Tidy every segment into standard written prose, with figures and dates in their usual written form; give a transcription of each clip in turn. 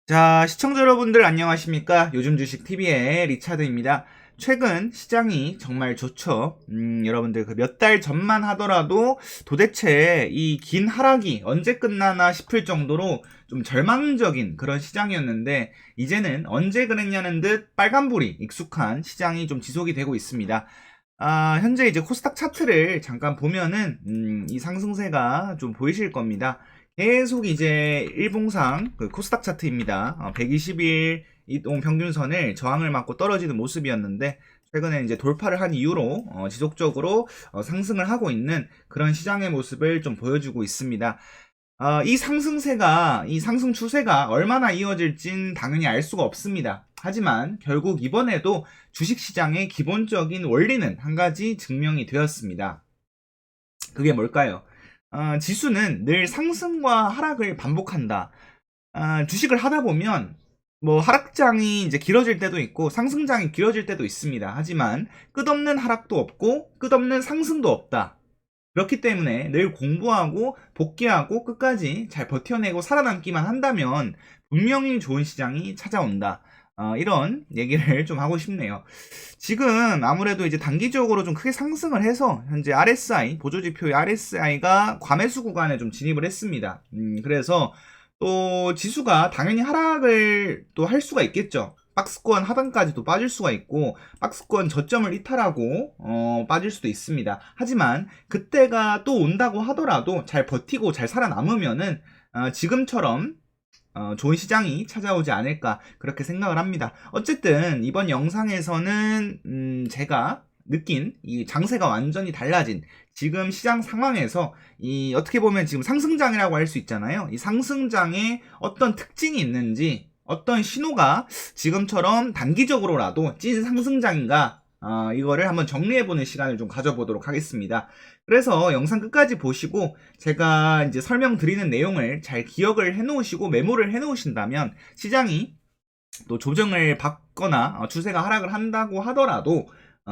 자, 시청자 여러분들 안녕하십니까? 요즘 주식 TV의 리차드입니다. 최근 시장이 정말 좋죠. 여러분들 그 몇 달 전만 하더라도 도대체 이 긴 하락이 언제 끝나나 싶을 정도로 좀 절망적인 그런 시장이었는데 이제는 언제 그랬냐는 듯 빨간불이 익숙한 시장이 좀 지속이 되고 있습니다. 현재 이제 코스닥 차트를 잠깐 보면은 이 상승세가 좀 보이실 겁니다. 계속 이제 일봉상 그 코스닥 차트입니다. 120일 이동 평균선을 저항을 맞고 떨어지는 모습이었는데 최근에 이제 돌파를 한 이후로 지속적으로 상승을 하고 있는 그런 시장의 모습을 좀 보여주고 있습니다. 이 상승세가, 이 상승 추세가 얼마나 이어질진 당연히 알 수가 없습니다. 하지만 결국 이번에도 주식시장의 기본적인 원리는 한 가지 증명이 되었습니다. 그게 뭘까요? 지수는 늘 상승과 하락을 반복한다. 주식을 하다 보면 뭐 하락장이 이제 길어질 때도 있고 상승장이 길어질 때도 있습니다. 하지만 끝없는 하락도 없고 끝없는 상승도 없다. 그렇기 때문에 늘 공부하고 복귀하고 끝까지 잘 버텨내고 살아남기만 한다면 분명히 좋은 시장이 찾아온다. 이런 얘기를 좀 하고 싶네요. 지금 아무래도 이제 단기적으로 좀 크게 상승을 해서 현재 RSI, 보조지표의 RSI가 과매수 구간에 좀 진입을 했습니다. 그래서 또 지수가 당연히 하락을 또 할 수가 있겠죠. 박스권 하단까지도 빠질 수가 있고 박스권 저점을 이탈하고 빠질 수도 있습니다. 하지만 그때가 또 온다고 하더라도 잘 버티고 잘 살아남으면은 지금처럼 좋은 시장이 찾아오지 않을까 그렇게 생각을 합니다. 어쨌든 이번 영상에서는 제가 느낀 이 장세가 완전히 달라진 지금 시장 상황에서 이 어떻게 보면 지금 상승장이라고 할 수 있잖아요. 이 상승장에 어떤 특징이 있는지 어떤 신호가 지금처럼 단기적으로라도 찐 상승장인가 이거를 한번 정리해보는 시간을 좀 가져보도록 하겠습니다. 그래서 영상 끝까지 보시고 제가 이제 설명드리는 내용을 잘 기억을 해놓으시고 메모를 해놓으신다면 시장이 또 조정을 받거나 추세가 하락을 한다고 하더라도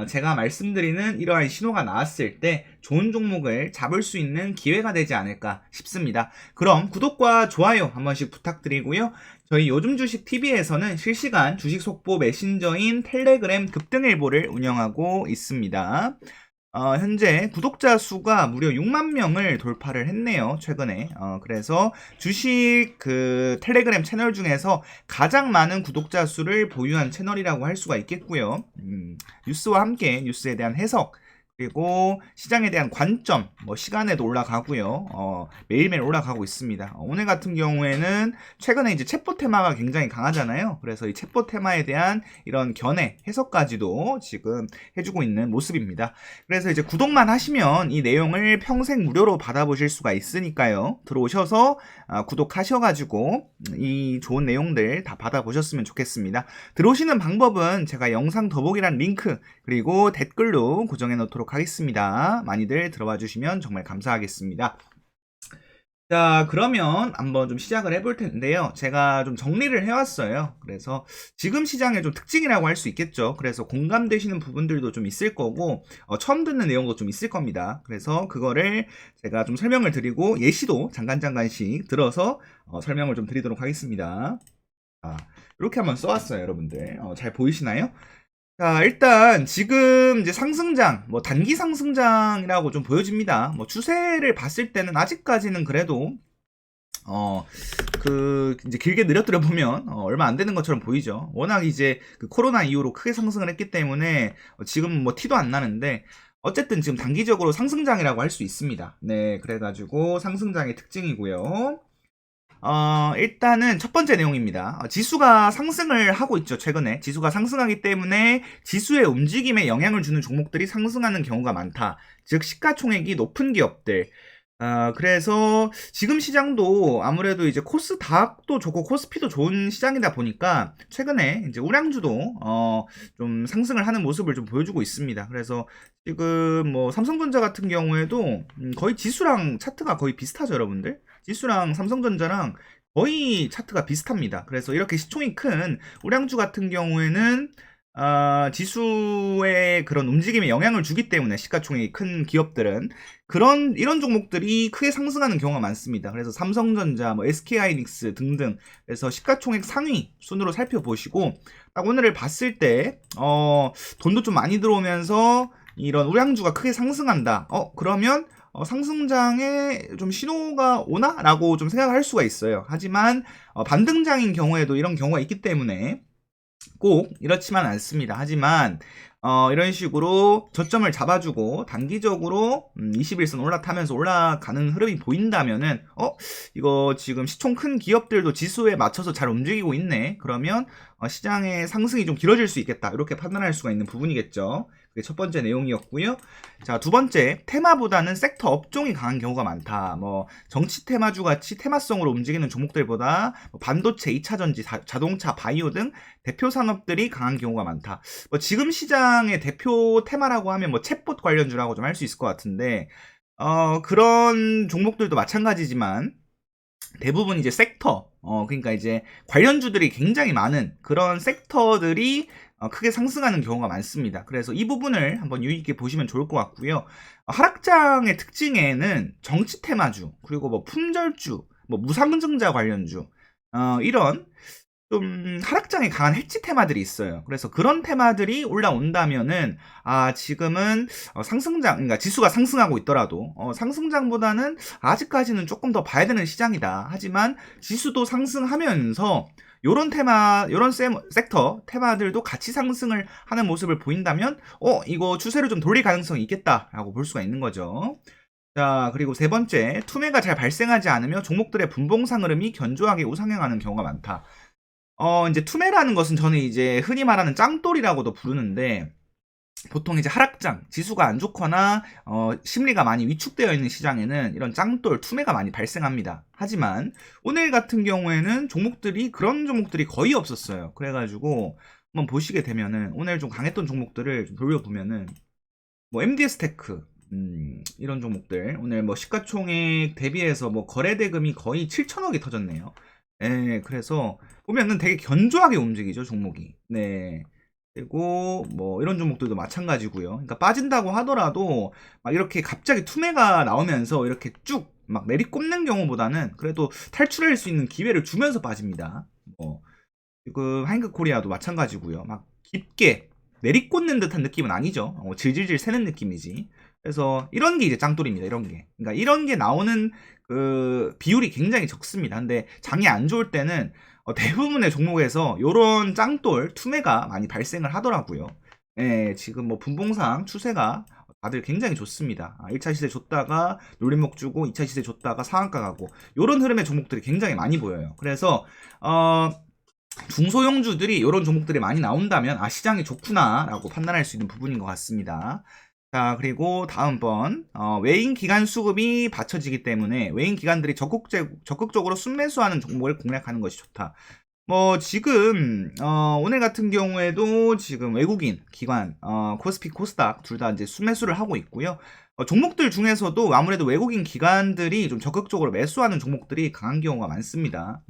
제가 말씀드리는 이러한 신호가 나왔을 때 좋은 종목을 잡을 수 있는 기회가 되지 않을까 싶습니다. 그럼 구독과 좋아요 한 번씩 부탁드리고요. 저희 요즘 주식 TV에서는 실시간 주식 속보 메신저인 텔레그램 급등일보를 운영하고 있습니다. 현재 구독자 수가 무려 6만 명을 돌파를 했네요. 최근에. 그래서 주식 그 텔레그램 채널 중에서 가장 많은 구독자 수를 보유한 채널이라고 할 수가 있겠고요. 뉴스와 함께 뉴스에 대한 해석, 그리고 시장에 대한 관점, 뭐 시간에도 올라가고요. 매일매일 올라가고 있습니다. 오늘 같은 경우에는 최근에 이제 챗봇 테마가 굉장히 강하잖아요. 그래서 이 챗봇 테마에 대한 이런 견해, 해석까지도 지금 해주고 있는 모습입니다. 그래서 이제 구독만 하시면 이 내용을 평생 무료로 받아보실 수가 있으니까요. 들어오셔서 구독하셔가지고 이 좋은 내용들 다 받아보셨으면 좋겠습니다. 들어오시는 방법은 제가 영상 더보기란 링크 그리고 댓글로 고정해 놓도록 하겠습니다. 많이들 들어와 주시면 정말 감사하겠습니다. 자, 그러면 한번 좀 시작을 해볼 텐데요. 제가 좀 정리를 해왔어요. 그래서 지금 시장의 좀 특징이라고 할 수 있겠죠. 그래서 공감되시는 부분들도 좀 있을 거고 처음 듣는 내용도 좀 있을 겁니다. 그래서 그거를 제가 좀 설명을 드리고 예시도 잠깐씩 들어서 설명을 좀 드리도록 하겠습니다. 이렇게 한번 써왔어요, 여러분들. 잘 보이시나요? 자, 일단 지금 이제 상승장, 뭐 단기 상승장이라고 좀 보여집니다. 뭐 추세를 봤을 때는 아직까지는 그래도 이제 길게 늘어뜨려 보면 얼마 안 되는 것처럼 보이죠. 워낙 이제 그 코로나 이후로 크게 상승을 했기 때문에 지금 뭐 티도 안 나는데 어쨌든 지금 단기적으로 상승장이라고 할 수 있습니다. 네, 그래가지고 상승장의 특징이고요. 일단은 첫 번째 내용입니다. 지수가 상승을 하고 있죠, 최근에. 지수가 상승하기 때문에 지수의 움직임에 영향을 주는 종목들이 상승하는 경우가 많다. 즉, 시가총액이 높은 기업들. 그래서 지금 시장도 아무래도 이제 코스닥도 좋고 코스피도 좋은 시장이다 보니까 최근에 이제 우량주도 좀 상승을 하는 모습을 좀 보여주고 있습니다. 그래서 지금 뭐 삼성전자 같은 경우에도 거의 지수랑 차트가 거의 비슷하죠, 여러분들. 지수랑 삼성전자랑 거의 차트가 비슷합니다. 그래서 이렇게 시총이 큰 우량주 같은 경우에는 지수의 그런 움직임에 영향을 주기 때문에 시가총액이 큰 기업들은 이런 종목들이 크게 상승하는 경우가 많습니다. 그래서 삼성전자, 뭐 SK하이닉스 등등, 그래서 시가총액 상위 순으로 살펴보시고 딱 오늘을 봤을 때 돈도 좀 많이 들어오면서 이런 우량주가 크게 상승한다. 그러면 상승장에 좀 신호가 오나? 라고 좀 생각할 수가 있어요. 하지만 반등장인 경우에도 이런 경우가 있기 때문에 꼭 이렇지만 않습니다. 하지만 이런 식으로 저점을 잡아주고 단기적으로 21선 올라타면서 올라가는 흐름이 보인다면은 이거 지금 시총 큰 기업들도 지수에 맞춰서 잘 움직이고 있네. 그러면 시장의 상승이 좀 길어질 수 있겠다. 이렇게 판단할 수가 있는 부분이겠죠. 그게 첫 번째 내용이었고요. 자, 두 번째, 테마보다는 섹터 업종이 강한 경우가 많다. 뭐 정치 테마주 같이 테마성으로 움직이는 종목들보다 반도체, 2차전지, 자동차, 바이오 등 대표 산업들이 강한 경우가 많다. 뭐 지금 시장의 대표 테마라고 하면 뭐 챗봇 관련주라고 좀 할 수 있을 것 같은데 그런 종목들도 마찬가지지만 대부분 이제 섹터, 그러니까 이제 관련주들이 굉장히 많은 그런 섹터들이 크게 상승하는 경우가 많습니다. 그래서 이 부분을 한번 유의 있게 보시면 좋을 것 같고요. 하락장의 특징에는 정치 테마주, 그리고 뭐 품절주, 뭐 무상증자 관련주, 이런 좀 하락장에 강한 해치 테마들이 있어요. 그래서 그런 테마들이 올라온다면은 지금은 상승장, 그러니까 지수가 상승하고 있더라도 상승장보다는 아직까지는 조금 더 봐야 되는 시장이다. 하지만 지수도 상승하면서 요런 테마, 요런 섹터 테마들도 같이 상승을 하는 모습을 보인다면 이거 추세를 좀 돌릴 가능성이 있겠다라고 볼 수가 있는 거죠. 자, 그리고 세 번째, 투매가 잘 발생하지 않으며 종목들의 분봉상 흐름이 견조하게 우상향하는 경우가 많다. 이제 투매라는 것은 저는 이제 흔히 말하는 짱돌이라고도 부르는데, 보통 이제 하락장, 지수가 안 좋거나 심리가 많이 위축되어 있는 시장에는 이런 짱돌, 투매가 많이 발생합니다. 하지만 오늘 같은 경우에는 그런 종목들이 거의 없었어요. 그래가지고 한번 보시게 되면은 오늘 좀 강했던 종목들을 좀 돌려보면은 뭐 MDS테크, 이런 종목들 오늘 뭐 시가총액 대비해서 뭐 거래대금이 거의 7천억이 터졌네요. 네, 그래서 보면은 되게 견조하게 움직이죠, 종목이. 네. 그리고 뭐 이런 종목들도 마찬가지고요. 그러니까 빠진다고 하더라도 막 이렇게 갑자기 투매가 나오면서 이렇게 쭉 막 내리꼽는 경우보다는 그래도 탈출할 수 있는 기회를 주면서 빠집니다. 지금 하잉크코리아도 마찬가지고요. 막 깊게 내리꽂는 듯한 느낌은 아니죠. 질질질 새는 느낌이지. 그래서 이런 게 이제 짱돌입니다. 이런 게. 그러니까 이런 게 나오는 그 비율이 굉장히 적습니다. 근데 장이 안 좋을 때는 대부분의 종목에서 요런 짱돌 투매가 많이 발생을 하더라고요. 예, 지금 뭐 분봉상 추세가 다들 굉장히 좋습니다. 1차 시세 줬다가 놀림목 주고 2차 시세 줬다가 상한가 가고 요런 흐름의 종목들이 굉장히 많이 보여요. 그래서 중소형주들이 이런 종목들이 많이 나온다면 시장이 좋구나 라고 판단할 수 있는 부분인 것 같습니다. 자, 그리고 다음번 외인 기관 수급이 받쳐지기 때문에 외인 기관들이 적극적으로 순매수하는 종목을 공략하는 것이 좋다. 뭐 지금 오늘 같은 경우에도 지금 외국인 기관 코스피 코스닥 둘 다 이제 순매수를 하고 있고요. 종목들 중에서도 아무래도 외국인 기관들이 좀 적극적으로 매수하는 종목들이 강한 경우가 많습니다.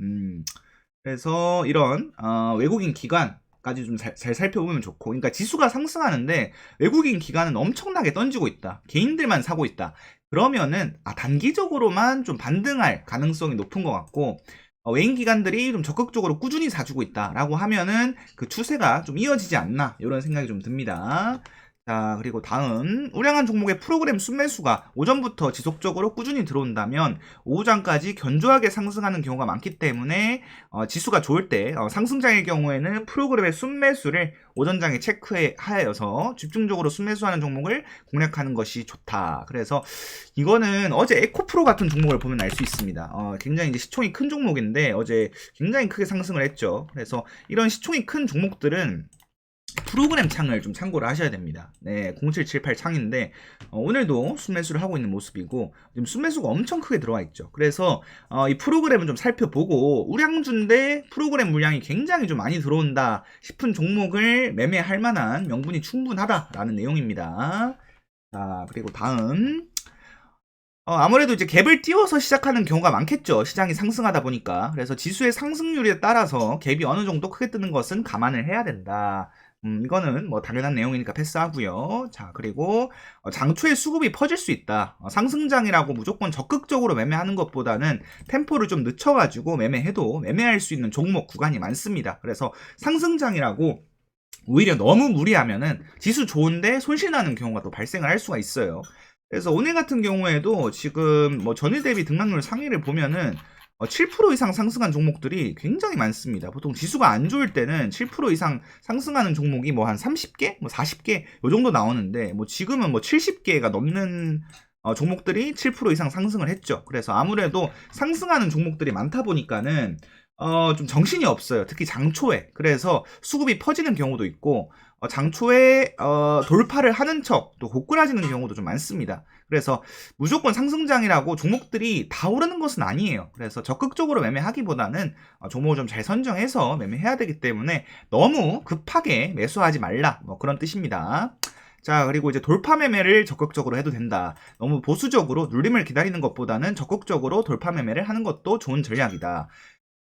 그래서 이런 외국인 기관까지 좀 잘 살펴보면 좋고, 그러니까 지수가 상승하는데 외국인 기관은 엄청나게 던지고 있다. 개인들만 사고 있다. 그러면은 단기적으로만 좀 반등할 가능성이 높은 것 같고, 외인 기관들이 좀 적극적으로 꾸준히 사주고 있다라고 하면은 그 추세가 좀 이어지지 않나 이런 생각이 좀 듭니다. 자, 그리고 다음 우량한 종목의 프로그램 순매수가 오전부터 지속적으로 꾸준히 들어온다면 오후장까지 견조하게 상승하는 경우가 많기 때문에 지수가 좋을 때 상승장의 경우에는 프로그램의 순매수를 오전장에 체크하여서 집중적으로 순매수하는 종목을 공략하는 것이 좋다. 그래서 이거는 어제 에코프로 같은 종목을 보면 알 수 있습니다. 굉장히 이제 시총이 큰 종목인데 어제 굉장히 크게 상승을 했죠. 그래서 이런 시총이 큰 종목들은 프로그램 창을 좀 참고를 하셔야 됩니다. 네, 0778 창인데 오늘도 순매수를 하고 있는 모습이고 지금 순매수가 엄청 크게 들어와 있죠. 그래서 이 프로그램을 좀 살펴보고 우량주인데 프로그램 물량이 굉장히 좀 많이 들어온다 싶은 종목을 매매할 만한 명분이 충분하다라는 내용입니다. 자, 그리고 다음 아무래도 이제 갭을 띄워서 시작하는 경우가 많겠죠. 시장이 상승하다 보니까. 그래서 지수의 상승률에 따라서 갭이 어느 정도 크게 뜨는 것은 감안을 해야 된다. 이거는 뭐 당연한 내용이니까 패스하고요. 자, 그리고 장초에 수급이 퍼질 수 있다. 상승장이라고 무조건 적극적으로 매매하는 것보다는 템포를 좀 늦춰가지고 매매해도 매매할 수 있는 종목 구간이 많습니다. 그래서 상승장이라고 오히려 너무 무리하면은 지수 좋은데 손실나는 경우가 또 발생을 할 수가 있어요. 그래서 오늘 같은 경우에도 지금 뭐 전일 대비 등락률 상위를 보면은 7% 이상 상승한 종목들이 굉장히 많습니다. 보통 지수가 안 좋을 때는 7% 이상 상승하는 종목이 뭐 한 30개, 뭐 40개 요 정도 나오는데 뭐 지금은 뭐 70개가 넘는 종목들이 7% 이상 상승을 했죠. 그래서 아무래도 상승하는 종목들이 많다 보니까는 좀 정신이 없어요. 특히 장초에. 그래서 수급이 퍼지는 경우도 있고 장초에 돌파를 하는 척 또 고꾸라지는 경우도 좀 많습니다. 그래서 무조건 상승장이라고 종목들이 다 오르는 것은 아니에요. 그래서 적극적으로 매매하기보다는 종목을 좀 잘 선정해서 매매해야 되기 때문에 너무 급하게 매수하지 말라, 뭐 그런 뜻입니다. 자, 그리고 이제 돌파 매매를 적극적으로 해도 된다. 너무 보수적으로 눌림을 기다리는 것보다는 적극적으로 돌파 매매를 하는 것도 좋은 전략이다.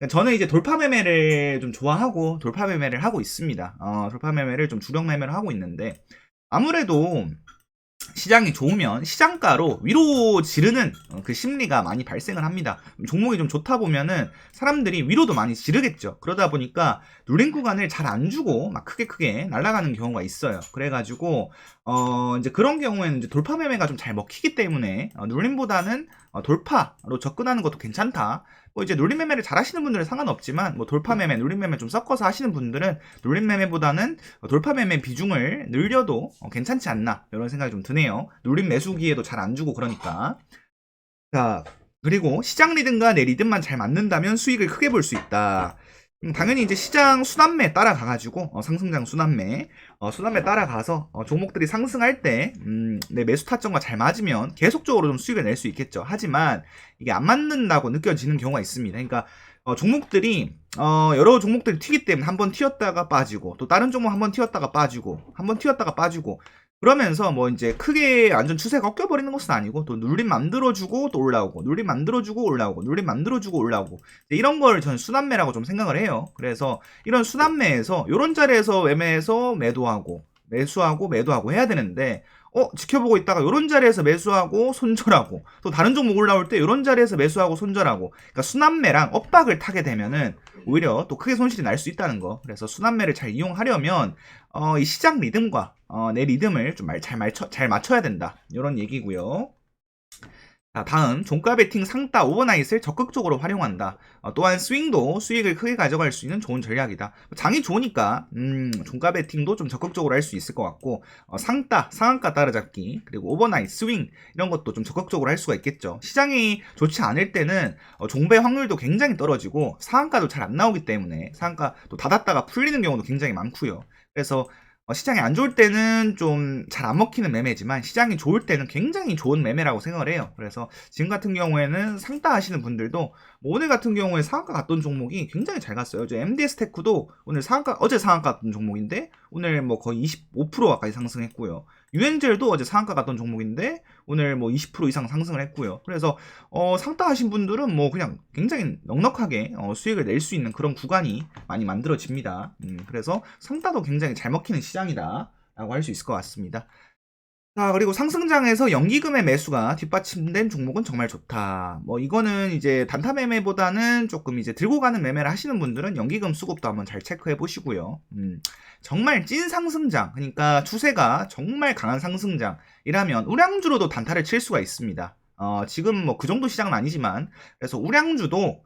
저는 이제 돌파 매매를 좀 좋아하고 돌파 매매를 하고 있습니다. 돌파 매매를 좀 주력 매매를 하고 있는데 아무래도 시장이 좋으면 시장가로 위로 지르는 그 심리가 많이 발생을 합니다. 종목이 좀 좋다 보면은 사람들이 위로도 많이 지르겠죠. 그러다 보니까 누린 구간을 잘 안 주고 막 크게 날아가는 경우가 있어요. 그래가지고 이제 그런 경우에는 이제 돌파 매매가 좀 잘 먹히기 때문에 눌림보다는 돌파로 접근하는 것도 괜찮다. 뭐 이제 눌림 매매를 잘 하시는 분들은 상관없지만 뭐 돌파 매매, 눌림 매매 좀 섞어서 하시는 분들은 눌림 매매보다는 돌파 매매 비중을 늘려도 괜찮지 않나 이런 생각이 좀 드네요. 눌림 매수기에도 잘 안 주고 그러니까. 자, 그리고 시장 리듬과 내 리듬만 잘 맞는다면 수익을 크게 볼 수 있다. 당연히 이제 시장 순환매 따라가가지고 상승장 순환매 따라가서 종목들이 상승할 때 내 매수 타점과 잘 맞으면 계속적으로 좀 수익을 낼 수 있겠죠. 하지만 이게 안 맞는다고 느껴지는 경우가 있습니다. 그러니까 종목들이 여러 종목들이 튀기 때문에 한번 튀었다가 빠지고 또 다른 종목 한번 튀었다가 빠지고 한번 튀었다가 빠지고 그러면서 뭐 이제 크게 완전 추세가 꺾여버리는 것은 아니고 또 눌림 만들어주고 또 올라오고 눌림 만들어주고 올라오고 눌림 만들어주고 올라오고 이런 걸 저는 순환매라고 좀 생각을 해요. 그래서 이런 순환매에서 이런 자리에서 매매해서 매도하고 매수하고 매도하고 해야 되는데 지켜보고 있다가 이런 자리에서 매수하고 손절하고 또 다른 종목 올라올 때 이런 자리에서 매수하고 손절하고 그러니까 순환매랑 엇박을 타게 되면은 오히려 또 크게 손실이 날 수 있다는 거. 그래서 순환매를 잘 이용하려면 이 시장 리듬과 내 리듬을 좀 잘 맞춰야 된다. 이런 얘기고요. 자, 다음 종가 베팅 상따 오버나잇을 적극적으로 활용한다. 또한 스윙도 수익을 크게 가져갈 수 있는 좋은 전략이다. 장이 좋으니까 종가 베팅도 좀 적극적으로 할 수 있을 것 같고 상따, 상한가 따라잡기 그리고 오버나잇 스윙 이런 것도 좀 적극적으로 할 수가 있겠죠. 시장이 좋지 않을 때는 종배 확률도 굉장히 떨어지고 상한가도 잘 안 나오기 때문에 상한가 또 닫았다가 풀리는 경우도 굉장히 많고요. 그래서 시장이 안 좋을 때는 좀 잘 안 먹히는 매매지만 시장이 좋을 때는 굉장히 좋은 매매라고 생각을 해요. 그래서 지금 같은 경우에는 상따 하시는 분들도 뭐 오늘 같은 경우에 상한가 갔던 종목이 굉장히 잘 갔어요. MDS 테크도 오늘 어제 상한가 갔던 종목인데 오늘 뭐 거의 25% 가까이 상승했고요. 유엔젤도 어제 상한가 갔던 종목인데 오늘 뭐 20% 이상 상승을 했고요. 그래서 상따 하신 분들은 뭐 그냥 굉장히 넉넉하게 수익을 낼 수 있는 그런 구간이 많이 만들어집니다. 그래서 상따도 굉장히 잘 먹히는 시장이다 라고 할 수 있을 것 같습니다. 자, 그리고 상승장에서 연기금의 매수가 뒷받침된 종목은 정말 좋다. 뭐 이거는 이제 단타 매매보다는 조금 이제 들고 가는 매매를 하시는 분들은 연기금 수급도 한번 잘 체크해 보시고요. 정말 찐 상승장, 그러니까 추세가 정말 강한 상승장이라면 우량주로도 단타를 칠 수가 있습니다. 지금 뭐 그 정도 시장은 아니지만 그래서 우량주도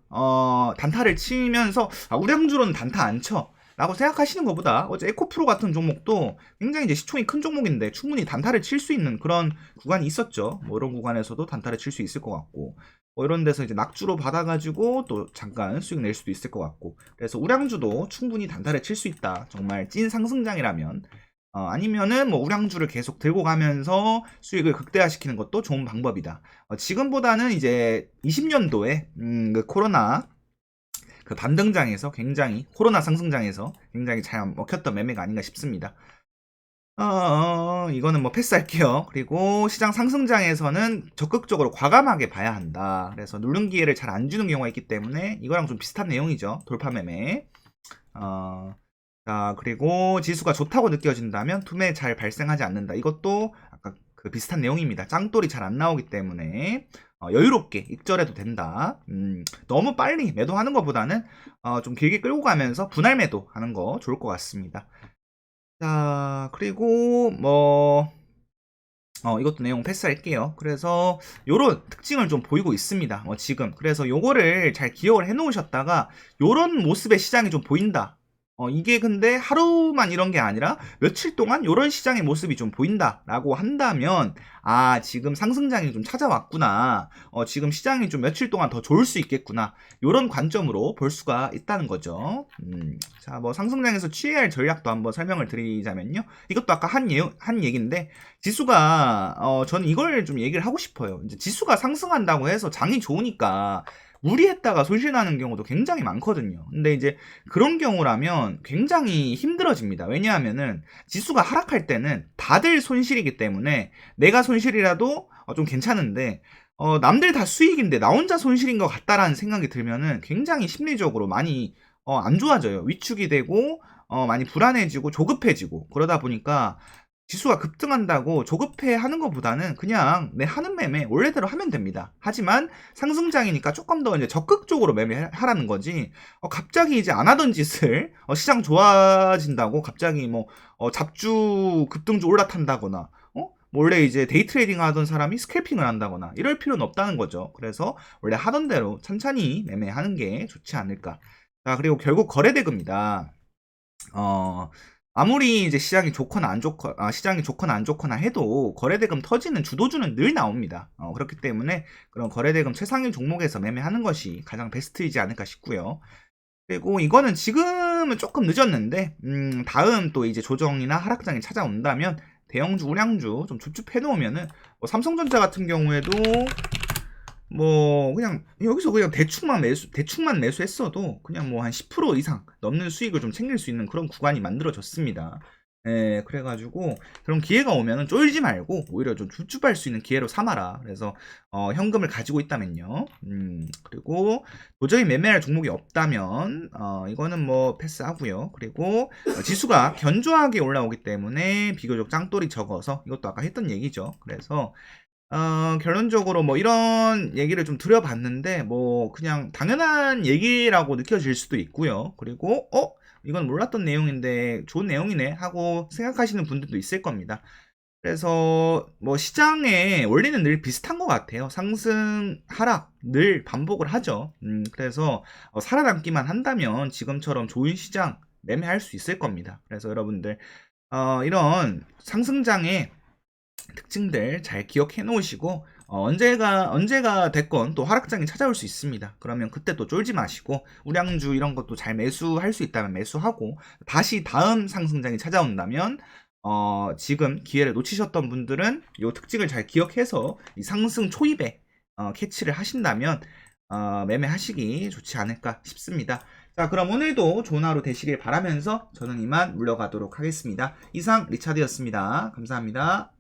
단타를 치면서 우량주로는 단타 안 쳐. 라고 생각하시는 것보다 어제 에코프로 같은 종목도 굉장히 이제 시총이 큰 종목인데 충분히 단타를 칠 수 있는 그런 구간이 있었죠. 뭐 이런 구간에서도 단타를 칠 수 있을 것 같고 뭐 이런 데서 이제 낙주로 받아가지고 또 잠깐 수익 낼 수도 있을 것 같고 그래서 우량주도 충분히 단타를 칠 수 있다. 정말 찐 상승장이라면 아니면은 뭐 우량주를 계속 들고 가면서 수익을 극대화시키는 것도 좋은 방법이다. 지금보다는 이제 20년도에 그 코로나 그 반등장에서 굉장히 코로나 상승장에서 굉장히 잘 먹혔던 매매가 아닌가 싶습니다. 이거는 뭐 패스할게요. 그리고 시장 상승장에서는 적극적으로 과감하게 봐야 한다. 그래서 누른 기회를 잘 안 주는 경우가 있기 때문에 이거랑 좀 비슷한 내용이죠. 돌파 매매. 자, 그리고 지수가 좋다고 느껴진다면 투매 잘 발생하지 않는다. 이것도 아까 그 비슷한 내용입니다. 짱돌이 잘 안 나오기 때문에 여유롭게 익절해도 된다. 너무 빨리 매도하는 것보다는 좀 길게 끌고 가면서 분할 매도하는 거 좋을 것 같습니다. 자, 그리고 뭐 이것도 내용 패스할게요. 그래서 요런 특징을 좀 보이고 있습니다. 지금. 그래서 요거를 잘 기억을 해 놓으셨다가 요런 모습의 시장이 좀 보인다. 이게 근데 하루만 이런 게 아니라 며칠 동안 이런 시장의 모습이 좀 보인다라고 한다면 지금 상승장이 좀 찾아왔구나. 지금 시장이 좀 며칠 동안 더 좋을 수 있겠구나. 이런 관점으로 볼 수가 있다는 거죠. 자, 뭐 상승장에서 취해야 할 전략도 한번 설명을 드리자면요. 이것도 아까 한 얘기인데 지수가 저는 이걸 좀 얘기를 하고 싶어요. 이제 지수가 상승한다고 해서 장이 좋으니까 무리했다가 손실나는 경우도 굉장히 많거든요. 근데 이제 그런 경우라면 굉장히 힘들어집니다. 왜냐하면은 지수가 하락할 때는 다들 손실이기 때문에 내가 손실이라도 좀 괜찮은데 남들 다 수익인데 나 혼자 손실인 것 같다라는 생각이 들면은 굉장히 심리적으로 많이 안 좋아져요. 위축이 되고 많이 불안해지고 조급해지고 그러다 보니까 지수가 급등한다고 조급해 하는 것보다는 그냥 내 하는 매매 원래대로 하면 됩니다. 하지만 상승장이니까 조금 더 이제 적극적으로 매매하라는 거지. 갑자기 이제 안 하던 짓을 시장 좋아진다고 갑자기 뭐 잡주 급등주 올라탄다거나 원래 이제 데이 트레이딩 하던 사람이 스캘핑을 한다거나 이럴 필요는 없다는 거죠. 그래서 원래 하던 대로 천천히 매매하는 게 좋지 않을까. 자, 그리고 결국 거래대금이다. 아무리 이제 시장이 좋거나 안 좋거나 해도 거래대금 터지는 주도주는 늘 나옵니다. 그렇기 때문에 그런 거래대금 최상위 종목에서 매매하는 것이 가장 베스트이지 않을까 싶고요. 그리고 이거는 지금은 조금 늦었는데 다음 또 이제 조정이나 하락장이 찾아온다면 대형주, 우량주 좀 줍줍해 놓으면은 뭐 삼성전자 같은 경우에도 뭐 그냥 여기서 그냥 대충만 매수했어도 그냥 뭐 한 10% 이상 넘는 수익을 좀 챙길 수 있는 그런 구간이 만들어졌습니다. 그래가지고 그런 기회가 오면은 쫄지 말고 오히려 좀 줍줍할 수 있는 기회로 삼아라. 그래서 현금을 가지고 있다면요. 그리고 도저히 매매할 종목이 없다면 이거는 뭐 패스하고요. 그리고 지수가 견조하게 올라오기 때문에 비교적 짱돌이 적어서 이것도 아까 했던 얘기죠. 그래서 결론적으로 뭐 이런 얘기를 좀 드려봤는데 뭐 그냥 당연한 얘기라고 느껴질 수도 있고요. 그리고 이건 몰랐던 내용인데 좋은 내용이네 하고 생각하시는 분들도 있을 겁니다. 그래서 뭐 시장의 원리는 늘 비슷한 것 같아요. 상승, 하락 늘 반복을 하죠. 그래서 살아남기만 한다면 지금처럼 좋은 시장 매매할 수 있을 겁니다. 그래서 여러분들 이런 상승장에 특징들 잘 기억해 놓으시고 언제가 됐건 또 하락장이 찾아올 수 있습니다. 그러면 그때 또 쫄지 마시고 우량주 이런 것도 잘 매수할 수 있다면 매수하고 다시 다음 상승장이 찾아온다면 지금 기회를 놓치셨던 분들은 이 특징을 잘 기억해서 이 상승 초입에 캐치를 하신다면 매매하시기 좋지 않을까 싶습니다. 자, 그럼 오늘도 좋은 하루 되시길 바라면서 저는 이만 물러가도록 하겠습니다. 이상 리차드였습니다. 감사합니다.